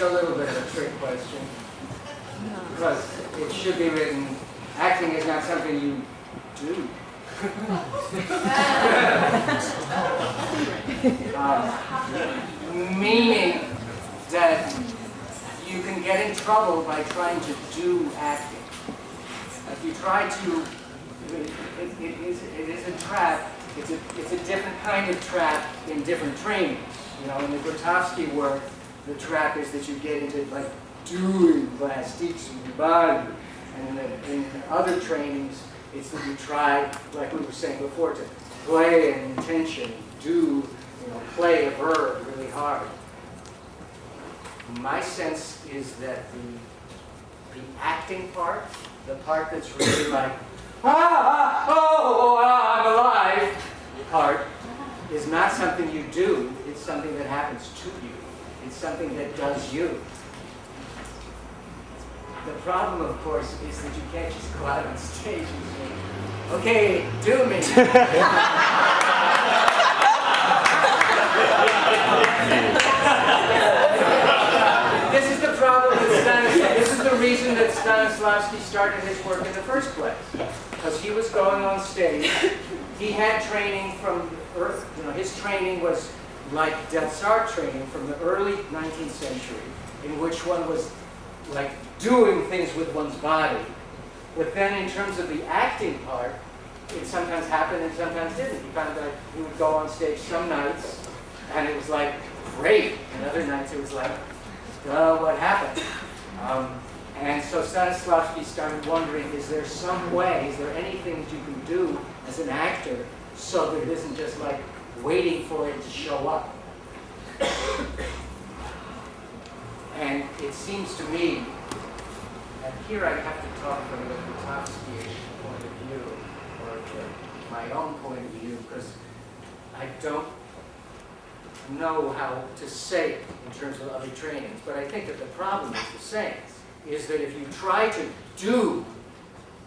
it's a little bit of a trick question. Because it should be written, acting is not something you do. Meaning that you can get in trouble by trying to do acting. If you try to, it is a trap. It's a different kind of trap in different trainings. You know, in the Grotowski work, the trap is that you get into like doing plastics in your body, and in other trainings, it's that you try, like we were saying before, to play an intention, play a verb really hard. My sense is that the acting part, the part that's really like, I'm alive part, is not something you do, it's something that happens to you. It's something that does you. The problem, of course, is that you can't just go out on stage and say, okay, do me. This is the problem with Stanislavski. This is the reason that Stanislavski started his work in the first place. Because he was going on stage. He had training from Earth. His training was like Delsart training from the early 19th century, in which one was like doing things with one's body. But then in terms of the acting part, it sometimes happened and sometimes didn't. He found that he would go on stage some nights, and it was like, great. And other nights it was like, what happened? And so Stanislavski started wondering, is there some way, is there anything that you can do as an actor so that it isn't just like waiting for it to show up? And it seems to me, and here I have to talk from the Grotowski point of view, or my own point of view, because I don't know how to say it in terms of other trainings, but I think that the problem is the same, is that if you try to do,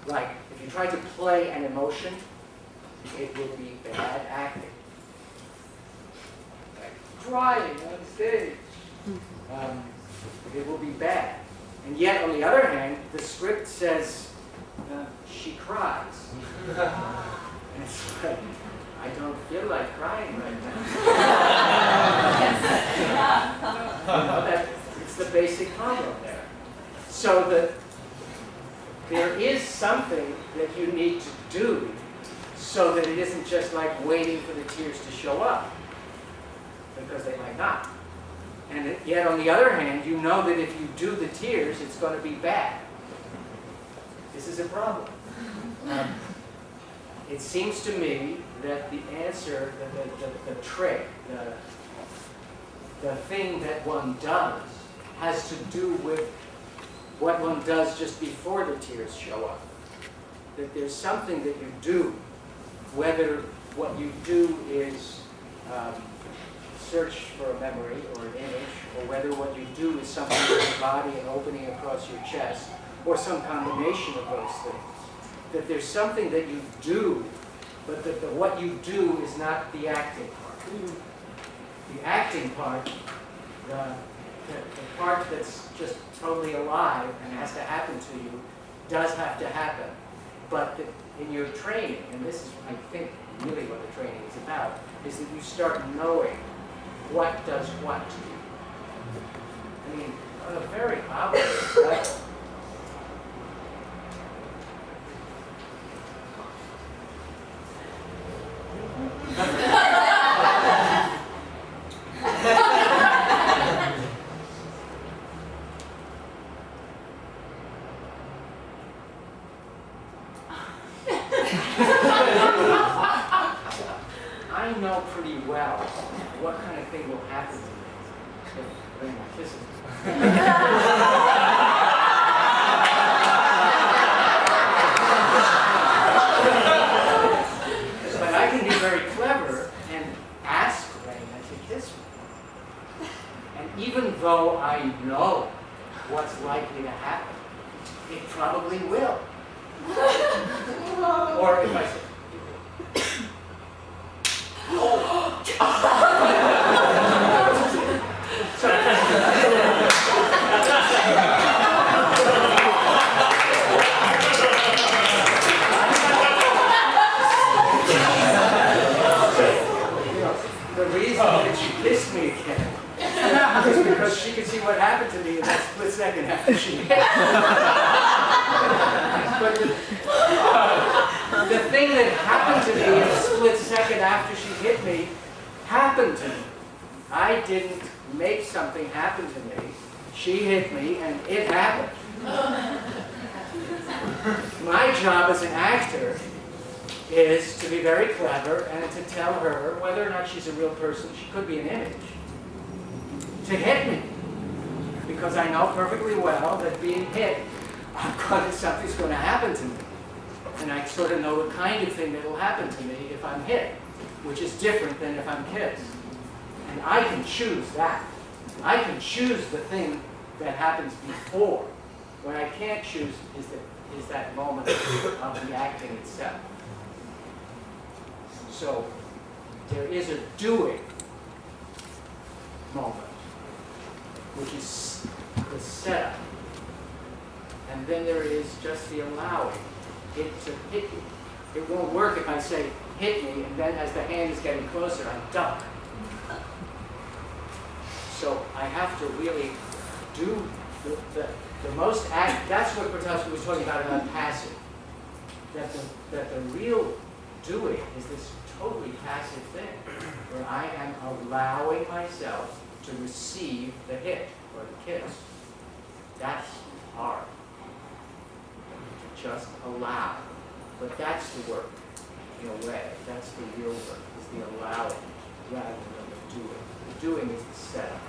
like, if you try to play an emotion, it will be bad acting. Like crying on stage. It will be bad. And yet, on the other hand, the script says, she cries. And it's like, I don't feel like crying right now. It's the basic problem there. So there is something that you need to do so that it isn't just like waiting for the tears to show up, because they might not. And yet, on the other hand, you know that if you do the tears, it's going to be bad. This is a problem. It seems to me that the answer, the trick, the thing that one does, has to do with what one does just before the tears show up. That there's something that you do, whether what you do is search for a memory or an image, or whether what you do is something with your body and opening across your chest, or some combination of those things. That there's something that you do, but that what you do is not the acting part. The acting part, the part that's just totally alive and has to happen to you, does have to happen. But in your training, and this is, I think, really what the training is about, is that you start knowing what does what to you. I mean, on a very obvious level. I know pretty well what kind of thing will happen to me when I kiss it. But I can be very clever and ask Raina to kiss me. And even though I know what's likely to happen, it probably will. Or if I say, she kissed me again. Just because she could see what happened to me in that split second after she hit me. But the thing that happened to me in a split second after she hit me happened to me. I didn't make something happen to me. She hit me and it happened. My job as an actor is to be very clever and to tell her, whether or not she's a real person, she could be an image, to hit me. Because I know perfectly well that being hit, something's going to happen to me. And I sort of know the kind of thing that will happen to me if I'm hit, which is different than if I'm kissed. And I can choose that. I can choose the thing that happens before. What I can't choose is that moment of the acting itself. So there is a doing moment, which is the setup. And then there is just the allowing it to hit you. It won't work if I say, hit me, and then as the hand is getting closer, I duck. So I have to really do the most act. That's what Bertowski was talking about passive. That the real doing is this totally passive thing, where I am allowing myself to receive the hit or the kiss. That's hard. To just allow. But that's the work, in a way. That's the real work, is the allowing rather than the doing. The doing is the setup.